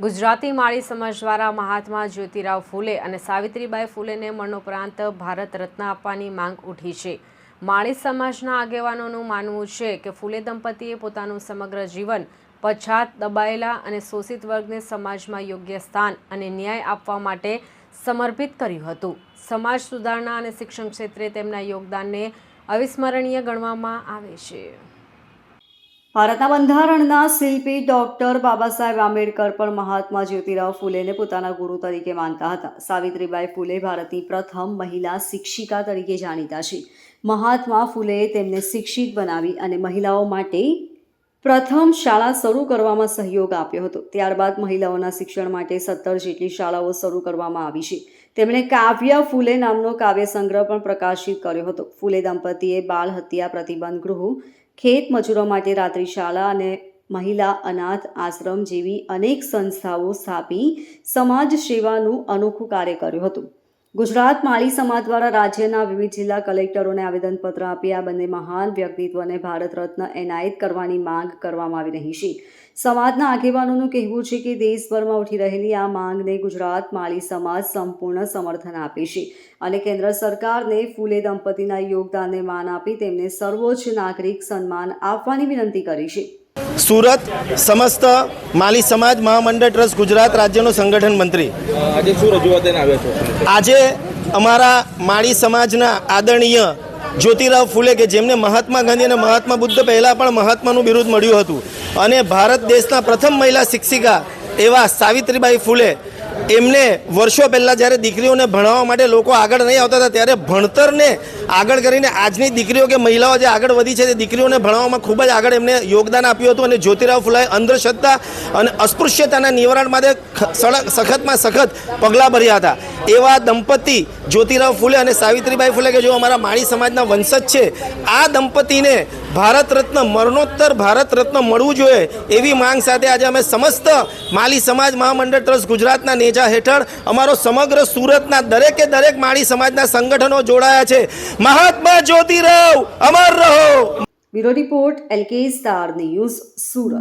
ગુજરાતી માળી સમાજ દ્વારા મહાત્મા જ્યોતિરાવ ફૂલે અને સાવિત્રીબાઈ ફૂલેને મરણોપરાંત ભારત રત્ન આપવાની માંગ ઉઠી છે। માળી સમાજના આગેવાનોનું માનવું છે કે ફૂલે દંપતીએ પોતાનું સમગ્ર જીવન પછાત, દબાયેલા અને શોષિત વર્ગને સમાજમાં યોગ્ય સ્થાન અને ન્યાય આપવા માટે સમર્પિત કર્યું હતું। સમાજ સુધારણા અને શિક્ષણ ક્ષેત્રે તેમના યોગદાનને અવિસ્મરણીય ગણવામાં આવે છે। ભારતના બંધારણના શિલ્પી ડોક્ટર બાબા સાહેબ આંબેડકર પણ મહાત્મા જ્યોતિરાવ ફૂલેને પોતાના ગુરુ તરીકે માનતા હતા। સાવિત્રીબાઈ ફૂલે ભારતની પ્રથમ મહિલા શિક્ષિકા તરીકે જાણીતા છે। મહાત્મા ફૂલેએ તેમને શિક્ષિત બનાવી અને મહિલાઓ માટે પ્રથમ શાળા શરૂ કરવામાં સહયોગ આપ્યો હતો। ત્યારબાદ મહિલાઓના શિક્ષણ માટે 17 જેટલી શાળાઓ શરૂ કરવામાં આવી છે। તેમણે કાવ્ય ફૂલે નામનો કાવ્ય સંગ્રહ પણ પ્રકાશિત કર્યો હતો। ફૂલે દંપતીએ બાળ હત્યા પ્રતિબંધ ગૃહ, ખેત મજૂરો માટે રાત્રિ શાળા અને મહિલા અનાથ આશ્રમ જેવી અનેક સંસ્થાઓ સ્થાપી સમાજ સેવાનું અનોખું કાર્ય કર્યું હતું। ગુજરાત માળી સમાજ દ્વારા રાજ્યના વિવિધ જિલ્લા કલેક્ટરોને આવેદનપત્ર આપી આ બંને મહાન વ્યક્તિત્વને ભારત રત્ન એનાયત કરવાની માંગ કરવામાં આવી રહી છે। સમાજના આગેવાનોનું કહેવું છે કે દેશભરમાં ઉઠી રહેલી આ માંગને ગુજરાત માળી સમાજ સંપૂર્ણ સમર્થન આપે છે અને કેન્દ્ર સરકારને ફૂલે દંપતીના યોગદાનને માન આપી તેમને સર્વોચ્ચ નાગરિક સન્માન આપવાની વિનંતી કરી છે। સુરત સમસ્ત માળી સમાજ મહામંડળ ટ્રસ્ટ ગુજરાત રાજ્યનો સંગઠન મંત્રી આજે શું રજૂઆત લઈને આવ્યા છો? આજે અમારા માળી સમાજના આદરણીય જ્યોતિરાવ ફૂલે કે જેમને મહાત્મા ગાંધી અને મહાત્મા બુદ્ધ પહેલાં પણ મહાત્માનું બિરુદ મળ્યું હતું અને ભારત દેશના પ્રથમ મહિલા શિક્ષિકા એવા સાવિત્રીબાઈ ફૂલે એમને વર્ષો પહેલાં જ્યારે દીકરીઓને ભણાવવા માટે લોકો આગળ નહીં આવતા હતા ત્યારે ભણતરને આગળ કરીને આજની દીકરીઓ કે મહિલાઓ જે આગળ વધી છે તે દીકરીઓને ભણાવવામાં ખૂબ જ આગળ એમને યોગદાન આપ્યું હતું અને જ્યોતિરાવ ફૂલેએ અંધશ્રદ્ધા અને અસ્પૃશ્યતાના નિવારણ માટે સખતમાં સખત પગલાં ભર્યા હતા। એવા દંપતી જ્યોતિરાવ ફૂલે અને સાવિત્રીબાઈ ફૂલે કે જો અમારા માળી સમાજના વંશજ છે, આ દંપતીને ભારત રત્ન મરણોત્તર ભારત રત્ન મળવું જોઈએ એવી માંગ સાથે આજે અમે સમસ્ત માળી સમાજ મહામંડળ ટ્રસ્ટ ગુજરાતના નેજા હેઠળ અમારો સમગ્ર સુરતના દરેકે દરેક માળી સમાજના સંગઠનો જોડાયા છે। મહાત્મા જ્યોતિરાવ અમર રહો। Bureau report LK star news Surat.